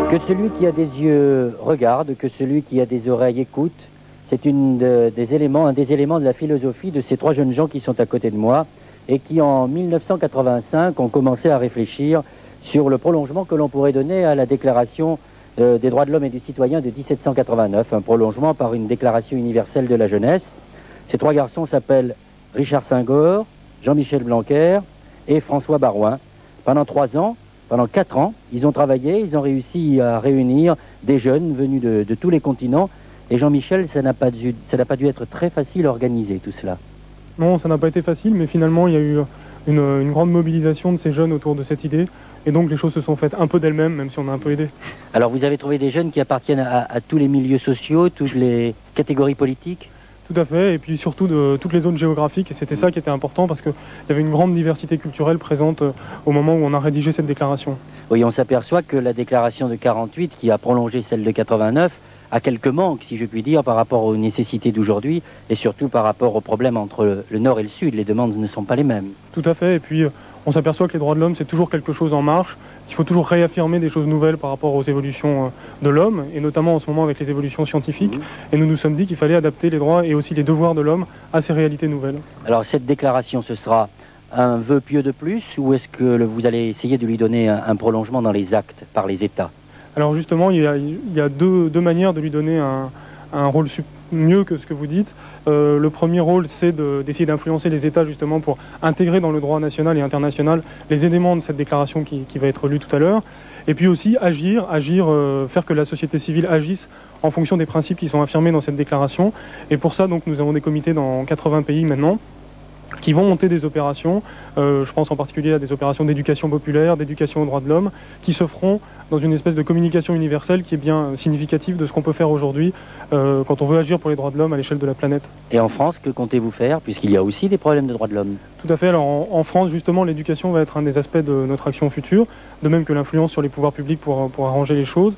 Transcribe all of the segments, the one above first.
Que celui qui a des yeux regarde, que celui qui a des oreilles écoute. C'est un des éléments de la philosophie de ces trois jeunes gens qui sont à côté de moi et qui, en 1985, ont commencé à réfléchir sur le prolongement que l'on pourrait donner à la Déclaration des droits de l'homme et du citoyen de 1789, un prolongement par une Déclaration universelle de la jeunesse. Ces trois garçons s'appellent Richard Senghor, Jean-Michel Blanquer et François Baroin. Pendant 3 ans, pendant 4 ans, ils ont travaillé, ils ont réussi à réunir des jeunes venus de tous les continents. Et Jean-Michel, ça n'a pas dû être très facile à organiser tout cela. Non, ça n'a pas été facile, mais finalement, il y a eu une grande mobilisation de ces jeunes autour de cette idée. Et donc, les choses se sont faites un peu d'elles-mêmes, même si on a un peu aidé. Alors, vous avez trouvé des jeunes qui appartiennent à tous les milieux sociaux, toutes les catégories politiques? Tout à fait, et puis surtout de toutes les zones géographiques, et c'était ça qui était important parce qu'il y avait une grande diversité culturelle présente au moment où on a rédigé cette déclaration. Oui, on s'aperçoit que la déclaration de 48, qui a prolongé celle de 89, a quelques manques, si je puis dire, par rapport aux nécessités d'aujourd'hui, et surtout par rapport aux problèmes entre le Nord et le Sud. Les demandes ne sont pas les mêmes. Tout à fait, et puis on s'aperçoit que les droits de l'homme, c'est toujours quelque chose en marche, qu'il faut toujours réaffirmer des choses nouvelles par rapport aux évolutions de l'homme, et notamment en ce moment avec les évolutions scientifiques. Et nous nous sommes dit qu'il fallait adapter les droits et aussi les devoirs de l'homme à ces réalités nouvelles. Alors cette déclaration, ce sera un vœu pieux de plus, ou est-ce que vous allez essayer de lui donner un prolongement dans les actes par les États? Alors justement, il y a deux manières de lui donner un rôle mieux que ce que vous dites. Le premier rôle, c'est d'essayer d'influencer les États justement pour intégrer dans le droit national et international les éléments de cette déclaration qui va être lue tout à l'heure. Et puis aussi agir, faire que la société civile agisse en fonction des principes qui sont affirmés dans cette déclaration. Et pour ça, donc, nous avons des comités dans 80 pays maintenant, qui vont monter des opérations, je pense en particulier à des opérations d'éducation populaire, d'éducation aux droits de l'homme, qui se feront dans une espèce de communication universelle qui est bien significative de ce qu'on peut faire aujourd'hui quand on veut agir pour les droits de l'homme à l'échelle de la planète. Et en France, que comptez-vous faire, puisqu'il y a aussi des problèmes de droits de l'homme? Tout à fait. Alors en France, justement, l'éducation va être un des aspects de notre action future, de même que l'influence sur les pouvoirs publics pour arranger les choses.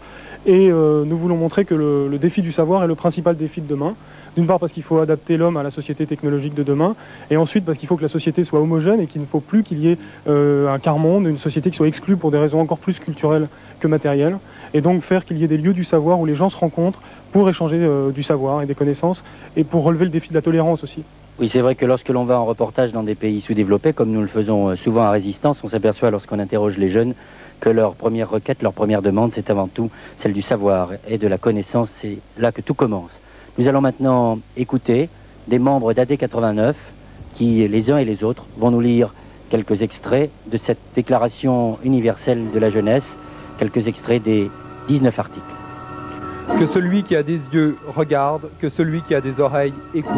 Et nous voulons montrer que le défi du savoir est le principal défi de demain. D'une part parce qu'il faut adapter l'homme à la société technologique de demain, et ensuite parce qu'il faut que la société soit homogène et qu'il ne faut plus qu'il y ait un quart-monde, une société qui soit exclue pour des raisons encore plus culturelles que matérielles, et donc faire qu'il y ait des lieux du savoir où les gens se rencontrent pour échanger du savoir et des connaissances, et pour relever le défi de la tolérance aussi. Oui, c'est vrai que lorsque l'on va en reportage dans des pays sous-développés, comme nous le faisons souvent à Résistance, on s'aperçoit lorsqu'on interroge les jeunes que leur première requête, leur première demande, c'est avant tout celle du savoir et de la connaissance. C'est là que tout commence. Nous allons maintenant écouter des membres d'AD 89 qui, les uns et les autres, vont nous lire quelques extraits de cette déclaration universelle de la jeunesse, quelques extraits des 19 articles. Que celui qui a des yeux regarde, que celui qui a des oreilles écoute.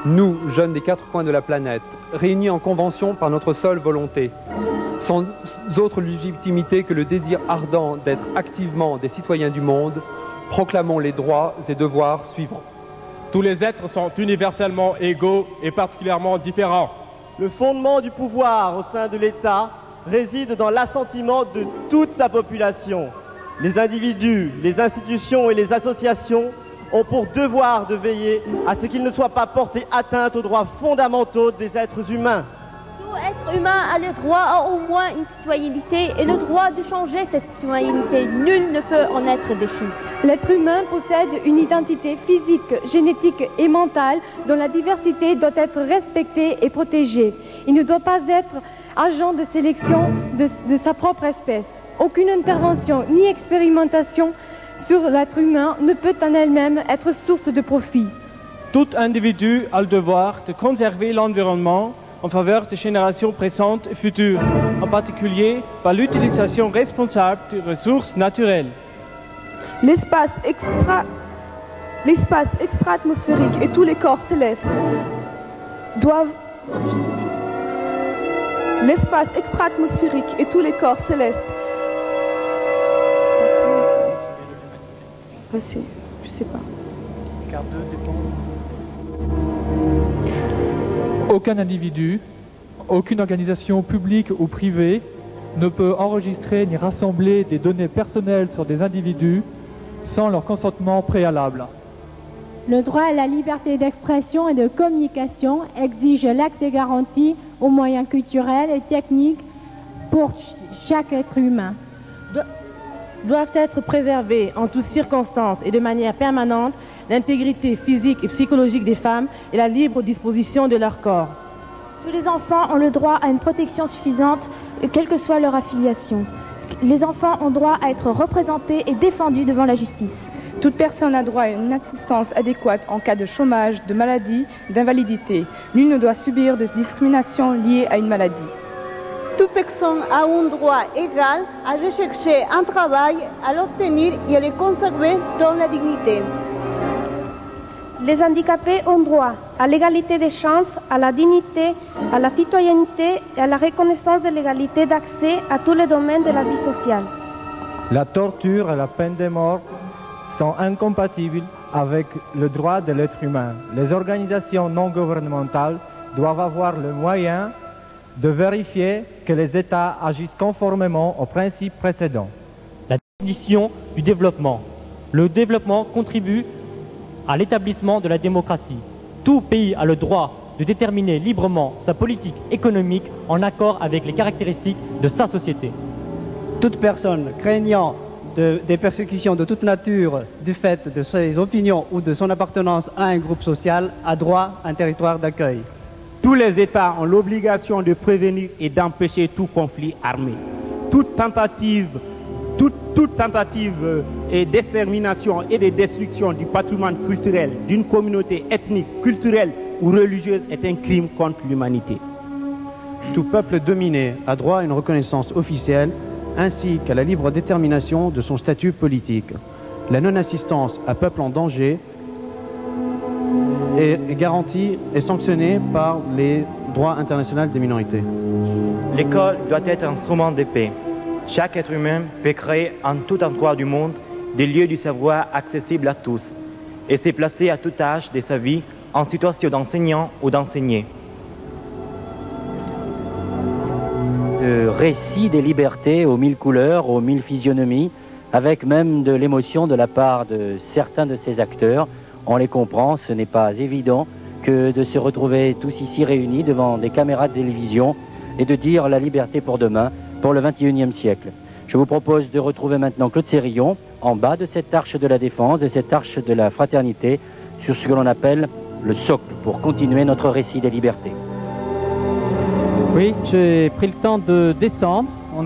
Nous, jeunes des 4 coins de la planète, réunis en convention par notre seule volonté, sans autre légitimité que le désir ardent d'être activement des citoyens du monde, proclamons les droits et devoirs suivants. Tous les êtres sont universellement égaux et particulièrement différents. Le fondement du pouvoir au sein de l'État réside dans l'assentiment de toute sa population. Les individus, les institutions et les associations ont pour devoir de veiller à ce qu'il ne soit pas porté atteinte aux droits fondamentaux des êtres humains. Tout être humain a le droit à au moins une citoyenneté et le droit de changer cette citoyenneté. Nul ne peut en être déchu. L'être humain possède une identité physique, génétique et mentale dont la diversité doit être respectée et protégée. Il ne doit pas être agent de sélection de sa propre espèce. Aucune intervention ni expérimentation sur l'être humain ne peut en elle-même être source de profit. Tout individu a le devoir de conserver l'environnement en faveur des générations présentes et futures, en particulier par l'utilisation responsable des ressources naturelles. L'espace extra-atmosphérique et tous les corps célestes doivent... L'espace extra-atmosphérique et tous les corps célestes... Passez, je sais pas. Aucun individu, aucune organisation publique ou privée ne peut enregistrer ni rassembler des données personnelles sur des individus sans leur consentement préalable. Le droit à la liberté d'expression et de communication exige l'accès garanti aux moyens culturels et techniques pour chaque être humain. doivent être préservées en toutes circonstances et de manière permanente l'intégrité physique et psychologique des femmes et la libre disposition de leur corps. Tous les enfants ont le droit à une protection suffisante, quelle que soit leur affiliation. Les enfants ont droit à être représentés et défendus devant la justice. Toute personne a droit à une assistance adéquate en cas de chômage, de maladie, d'invalidité. Nul ne doit subir de discrimination liée à une maladie. Toute personne a un droit égal à rechercher un travail, à l'obtenir et à le conserver dans la dignité. Les handicapés ont droit à l'égalité des chances, à la dignité, à la citoyenneté et à la reconnaissance de l'égalité d'accès à tous les domaines de la vie sociale. La torture et la peine de mort sont incompatibles avec le droit de l'être humain. Les organisations non gouvernementales doivent avoir le moyen de vérifier que les États agissent conformément aux principes précédents. La définition du développement. Le développement contribue à l'établissement de la démocratie. Tout pays a le droit de déterminer librement sa politique économique en accord avec les caractéristiques de sa société. Toute personne craignant des persécutions de toute nature du fait de ses opinions ou de son appartenance à un groupe social a droit à un territoire d'accueil. Tous les États ont l'obligation de prévenir et d'empêcher tout conflit armé. Toute tentative et d'extermination et de destruction du patrimoine culturel d'une communauté ethnique, culturelle ou religieuse est un crime contre l'humanité. Tout peuple dominé a droit à une reconnaissance officielle ainsi qu'à la libre détermination de son statut politique. La non-assistance à peuple en danger est garantie et sanctionnée par les droits internationaux des minorités. L'école doit être un instrument de paix. Chaque être humain peut créer en tout endroit du monde des lieux du savoir accessibles à tous et se placer à tout âge de sa vie en situation d'enseignant ou d'enseigner. Le récit des libertés aux mille couleurs, aux mille physionomies, avec même de l'émotion de la part de certains de ces acteurs. On les comprend, ce n'est pas évident que de se retrouver tous ici réunis devant des caméras de télévision et de dire la liberté pour demain, pour le XXIe siècle. Je vous propose de retrouver maintenant Claude Sérillon en bas de cette arche de la défense, de cette arche de la fraternité, sur ce que l'on appelle le socle, pour continuer notre récit des libertés. Oui, j'ai pris le temps de descendre